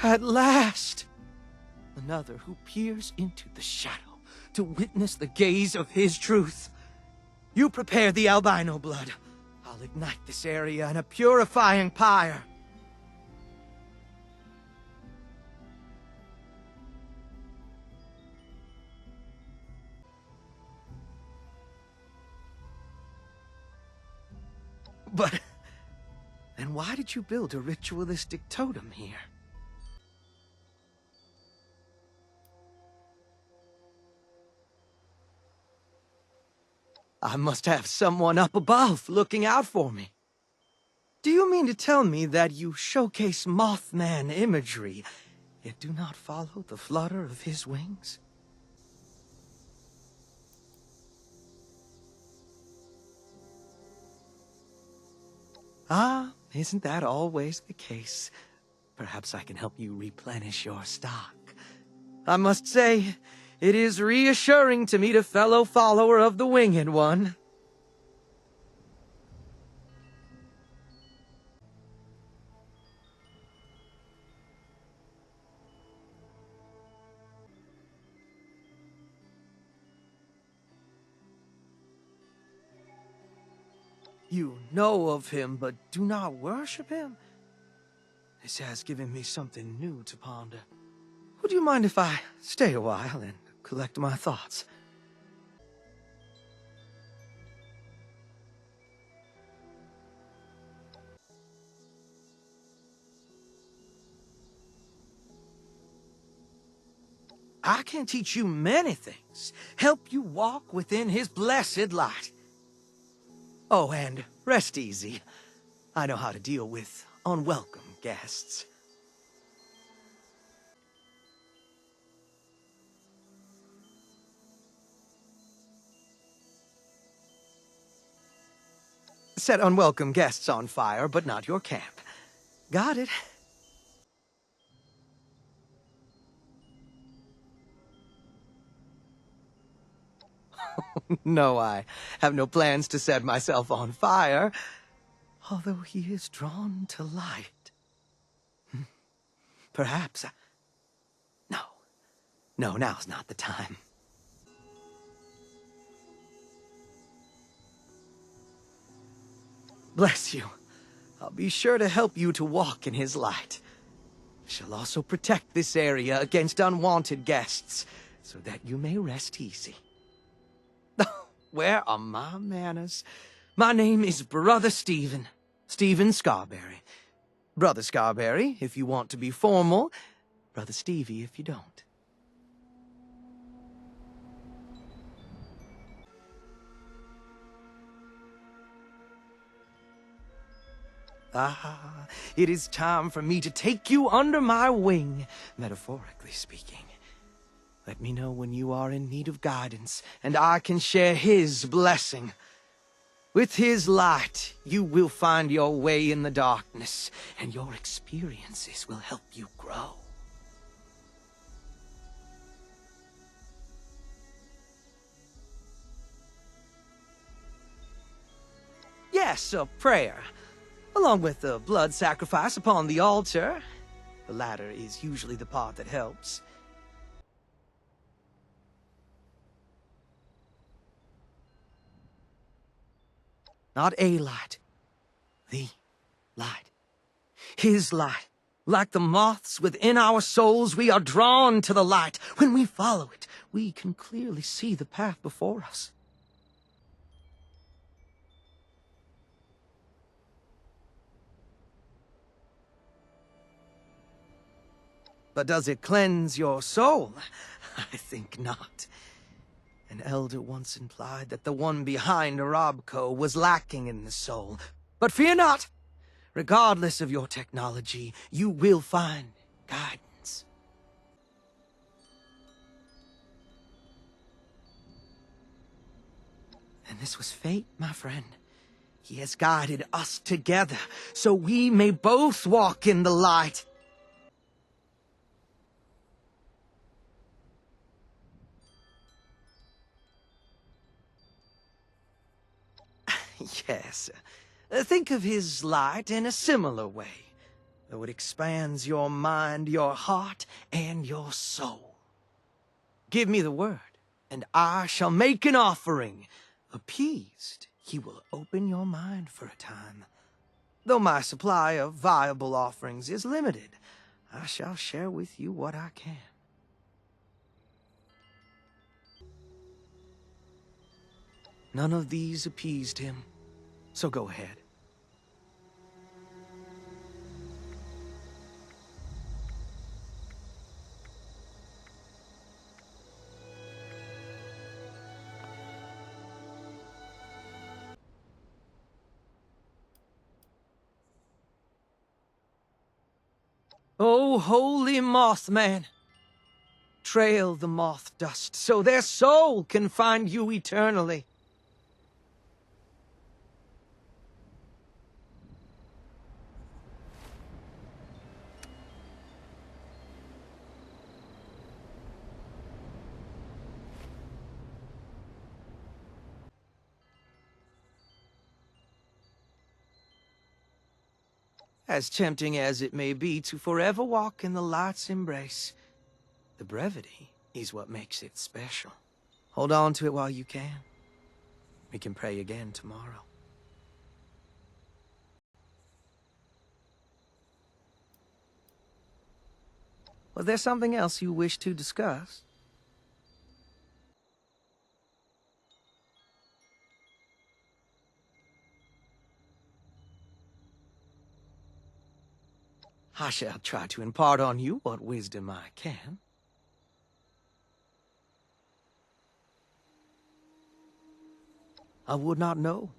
At last! Another who peers into the shadow to witness the gaze of his truth. You prepare the albino blood. I'll ignite this area in a purifying pyre. But then why did you build a ritualistic totem here? I must have someone up above looking out for me. Do you mean to tell me that you showcase Mothman imagery, yet do not follow the flutter of his wings? Ah, isn't that always the case? Perhaps I can help you replenish your stock. I must say, it is reassuring to meet a fellow follower of the Winged One. You know of him, but do not worship him? This has given me something new to ponder. Would you mind if I stay a while and collect my thoughts? I can teach you many things, help you walk within his blessed light. Oh, and rest easy. I know how to deal with unwelcome guests. Set unwelcome guests on fire, but not your camp. Got it? No, I have no plans to set myself on fire, although he is drawn to light. Perhaps... No, now's not the time. Bless you. I'll be sure to help you to walk in his light. Shall also protect this area against unwanted guests, so that you may rest easy. Where are my manners? My name is Brother Stephen Scarberry. Brother Scarberry, if you want to be formal. Brother Stevie, if you don't. Ah, it is time for me to take you under my wing, metaphorically speaking. Let me know when you are in need of guidance, and I can share his blessing. With his light, you will find your way in the darkness, and your experiences will help you grow. Yes, a prayer, along with a blood sacrifice upon the altar. The latter is usually the part that helps. Not a light. The light. His light. Like the moths within our souls, we are drawn to the light. When we follow it, we can clearly see the path before us. But does it cleanse your soul? I think not. An elder once implied that the one behind Arabco was lacking in the soul. But fear not! Regardless of your technology, you will find guidance. And this was fate, my friend. He has guided us together, so we may both walk in the light. Yes. Think of his light in a similar way. though it expands your mind, your heart, and your soul. Give me the word, and I shall make an offering. Appeased, he will open your mind for a time. Though my supply of viable offerings is limited, I shall share with you what I can. None of these appeased him, so go ahead. O holy Mothman, trail the moth dust so their soul can find you eternally. As tempting as it may be to forever walk in the light's embrace, the brevity is what makes it special. Hold on to it while you can. We can pray again tomorrow. Was there something else you wish to discuss? I shall try to impart on you what wisdom I can. I would not know,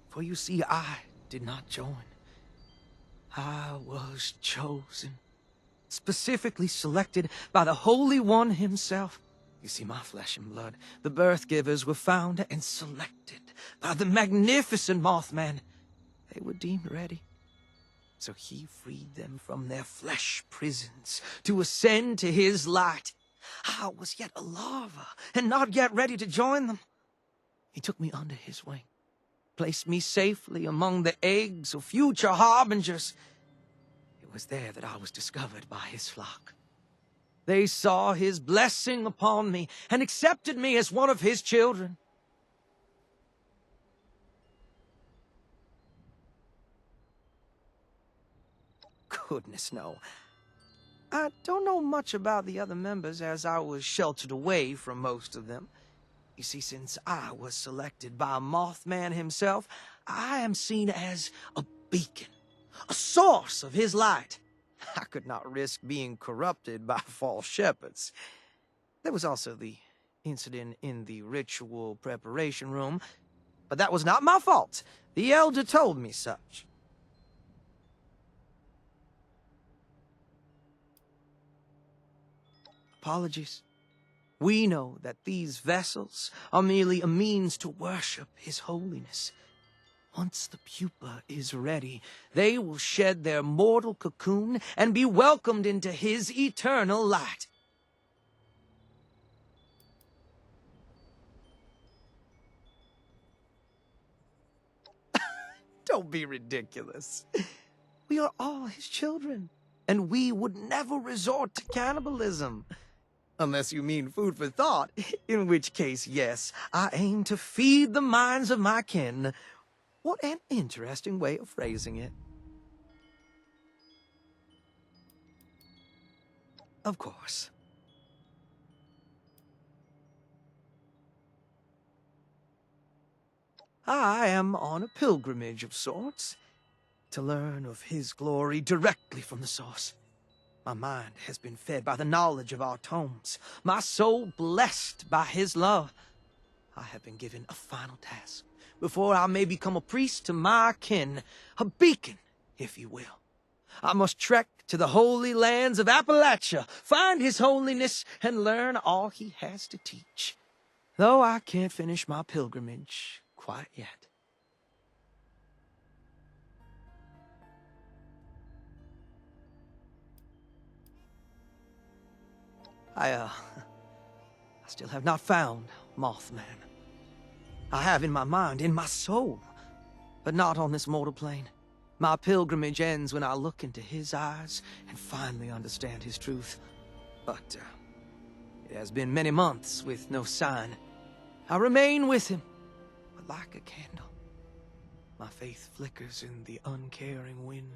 for you see, I did not join. I was chosen, specifically selected by the Holy One himself. You see, my flesh and blood, the birth givers, were found and selected by the magnificent Mothman. They were deemed ready. So he freed them from their flesh prisons to ascend to his light. I was yet a larva and not yet ready to join them. He took me under his wing, placed me safely among the eggs of future harbingers. It was there that I was discovered by his flock. They saw his blessing upon me and accepted me as one of his children. Goodness, no. I don't know much about the other members, as I was sheltered away from most of them. You see, since I was selected by Mothman himself, I am seen as a beacon, a source of his light. I could not risk being corrupted by false shepherds. There was also the incident in the ritual preparation room, but that was not my fault. The elder told me such. Apologies. We know that these vessels are merely a means to worship his holiness. Once the pupa is ready, they will shed their mortal cocoon and be welcomed into his eternal light. Don't be ridiculous. We are all his children, and we would never resort to cannibalism. Unless you mean food for thought, in which case, yes, I aim to feed the minds of my kin. What an interesting way of phrasing it. Of course. I am on a pilgrimage of sorts, to learn of his glory directly from the source. My mind has been fed by the knowledge of our tomes, my soul blessed by his love. I have been given a final task before I may become a priest to my kin, a beacon, if you will. I must trek to the holy lands of Appalachia, find his holiness, and learn all he has to teach. Though I can't finish my pilgrimage quite yet. I still have not found Mothman. I have in my mind, in my soul, but not on this mortal plane. My pilgrimage ends when I look into his eyes and finally understand his truth. But it has been many months with no sign. I remain with him, but like a candle, my faith flickers in the uncaring wind.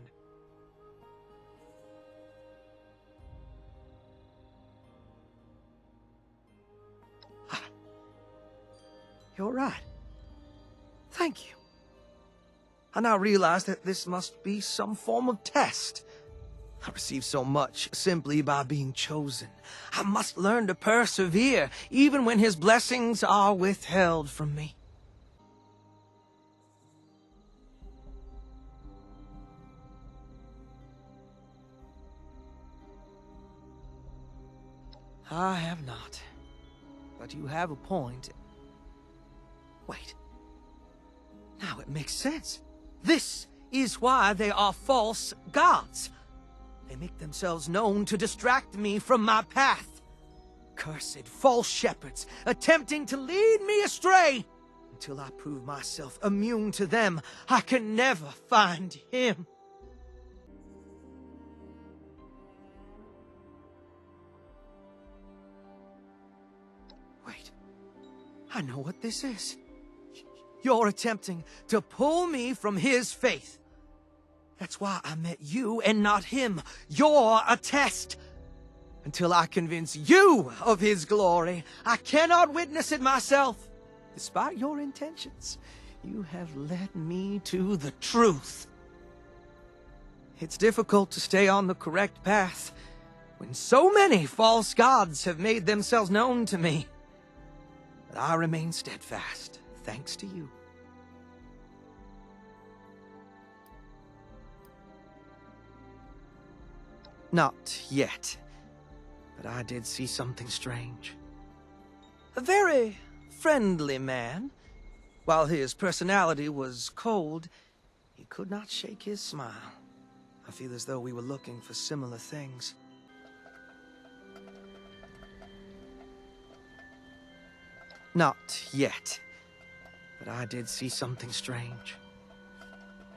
You're right. Thank you. I now realize that this must be some form of test. I receive so much simply by being chosen. I must learn to persevere, even when his blessings are withheld from me. I have not. But you have a point. Wait. Now it makes sense. This is why they are false gods. They make themselves known to distract me from my path. Cursed false shepherds, attempting to lead me astray. Until I prove myself immune to them, I can never find him. Wait, I know what this is. You're attempting to pull me from his faith. That's why I met you and not him. You're a test. Until I convince you of his glory, I cannot witness it myself. Despite your intentions, you have led me to the truth. It's difficult to stay on the correct path when so many false gods have made themselves known to me. But I remain steadfast, thanks to you. Not yet, but I did see something strange. A very friendly man. While his personality was cold, he could not shake his smile. I feel as though we were looking for similar things. Not yet, but I did see something strange.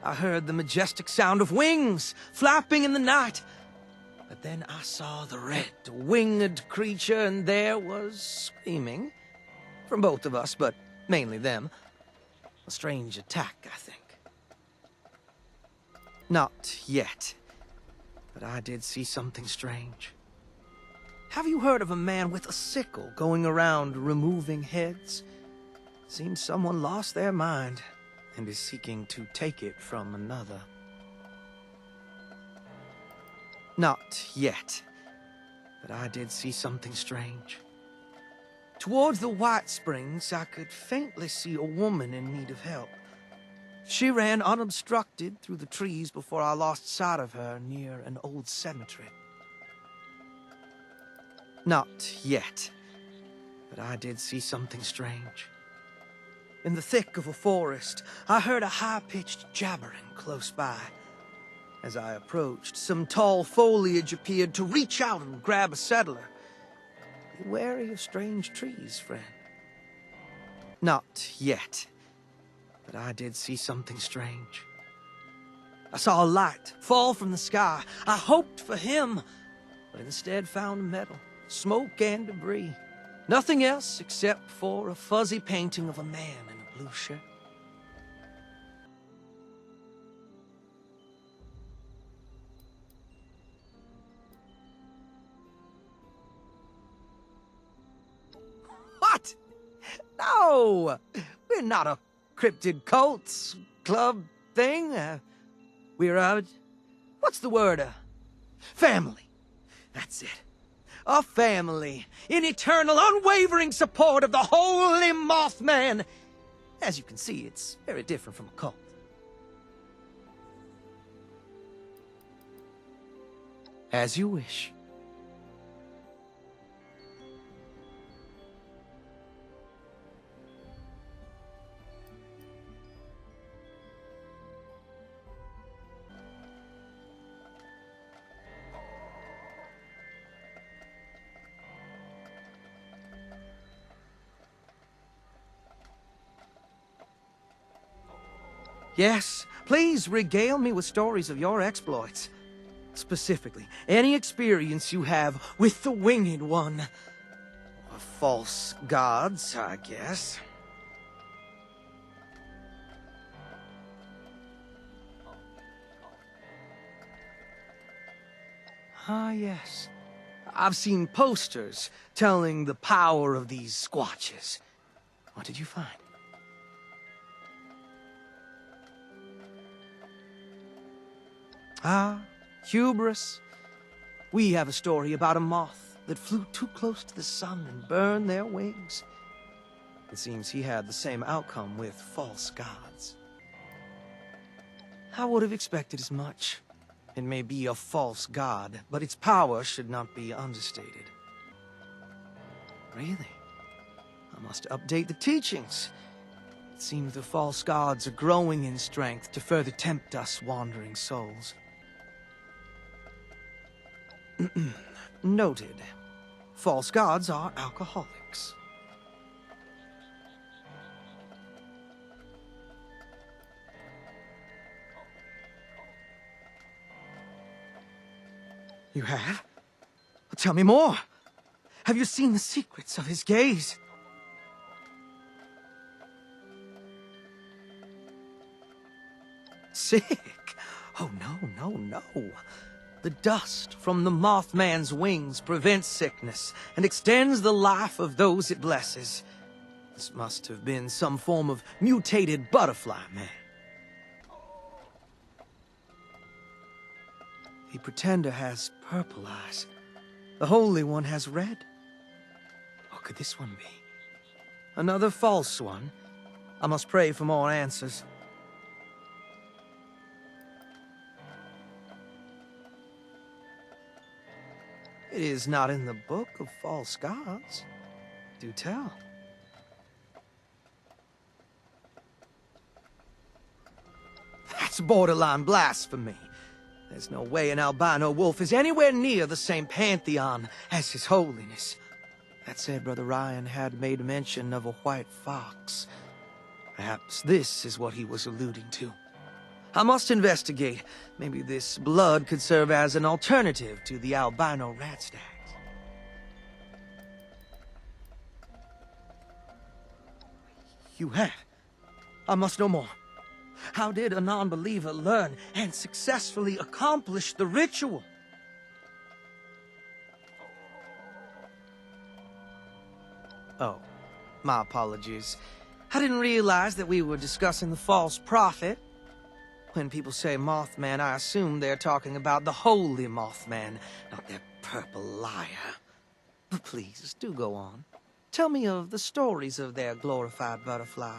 I heard the majestic sound of wings flapping in the night. But then I saw the red, winged creature, and there was screaming. From both of us, but mainly them. A strange attack, I think. Not yet, but I did see something strange. Have you heard of a man with a sickle going around removing heads? Seems someone lost their mind and is seeking to take it from another. Not yet, but I did see something strange. Towards the White Springs, I could faintly see a woman in need of help. She ran unobstructed through the trees before I lost sight of her near an old cemetery. Not yet, but I did see something strange. In the thick of a forest, I heard a high-pitched jabbering close by. As I approached, some tall foliage appeared to reach out and grab a settler. Be wary of strange trees, friend. Not yet, but I did see something strange. I saw a light fall from the sky. I hoped for him, but instead found metal, smoke, and debris. Nothing else except for a fuzzy painting of a man in a blue shirt. What? No! We're not a cryptid cults club thing. We're what's the word? Family. That's it. A family in eternal, unwavering support of the holy Mothman. As you can see, it's very different from a cult. As you wish. Yes, Please regale me with stories of your exploits. Specifically, any experience you have with the Winged One. Or false gods, I guess. Ah, yes. I've seen posters telling the power of these squatches. What did you find? Ah, hubris. We have a story about a moth that flew too close to the sun and burned their wings. It seems he had the same outcome with false gods. I would have expected as much. It may be a false god, but its power should not be understated. Really? I must update the teachings. It seems the false gods are growing in strength to further tempt us wandering souls. Noted. False gods are alcoholics. You have? Tell me more. Have you seen the secrets of his gaze? Sick? Oh, no. The dust from the Mothman's wings prevents sickness and extends the life of those it blesses. This must have been some form of mutated butterfly man. The Pretender has purple eyes. The Holy One has red. What could this one be? Another false one? I must pray for more answers. It is not in the book of false gods. Do tell. That's borderline blasphemy. There's no way an albino wolf is anywhere near the same pantheon as His Holiness. That said, Brother Ryan had made mention of a white fox. Perhaps this is what he was alluding to. I must investigate. Maybe this blood could serve as an alternative to the albino rat stags. You have. I must know more. How did a non-believer learn and successfully accomplish the ritual? Oh, my apologies. I didn't realize that we were discussing the false prophet. When people say Mothman, I assume they're talking about the holy Mothman, not their purple liar. But please, do go on. Tell me of the stories of their glorified butterfly.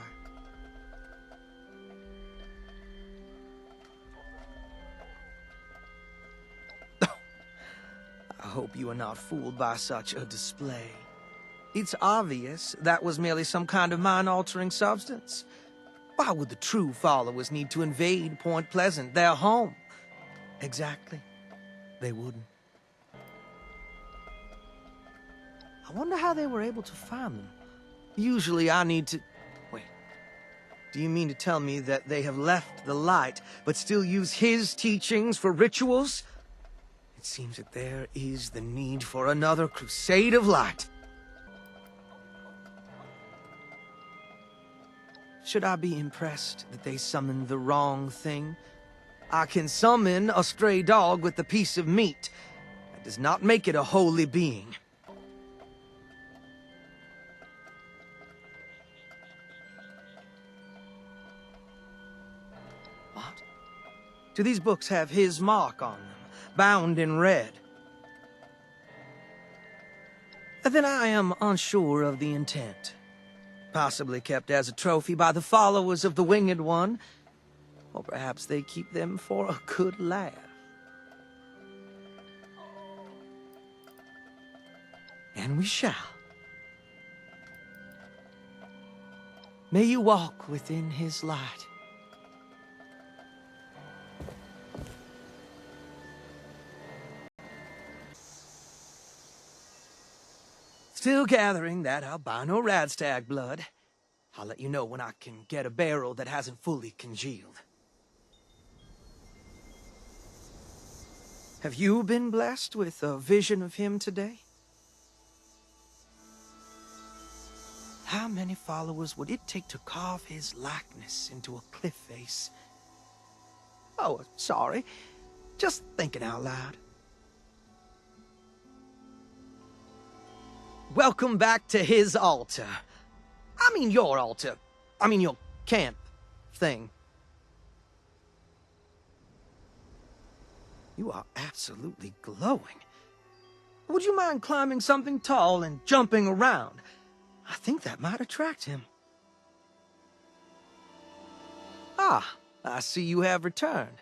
I hope you are not fooled by such a display. It's obvious that was merely some kind of mind-altering substance. Why would the true followers need to invade Point Pleasant, their home? Exactly. They wouldn't. I wonder how they were able to find them. Usually I need to... Wait. Do you mean to tell me that they have left the Light, but still use his teachings for rituals? It seems that there is the need for another crusade of light. Should I be impressed that they summoned the wrong thing? I can summon a stray dog with a piece of meat. That does not make it a holy being. What? Do these books have his mark on them, bound in red? Then I am unsure of the intent. Possibly kept as a trophy by the followers of the Winged One. Or perhaps they keep them for a good laugh. And we shall. May you walk within his light. Still gathering that albino radstag blood. I'll let you know when I can get a barrel that hasn't fully congealed. Have you been blessed with a vision of him today? How many followers would it take to carve his likeness into a cliff face? Oh, sorry. Just thinking out loud. Welcome back to his altar. I mean your altar. I mean your camp thing. You are absolutely glowing. Would you mind climbing something tall and jumping around? I think that might attract him. Ah, I see you have returned.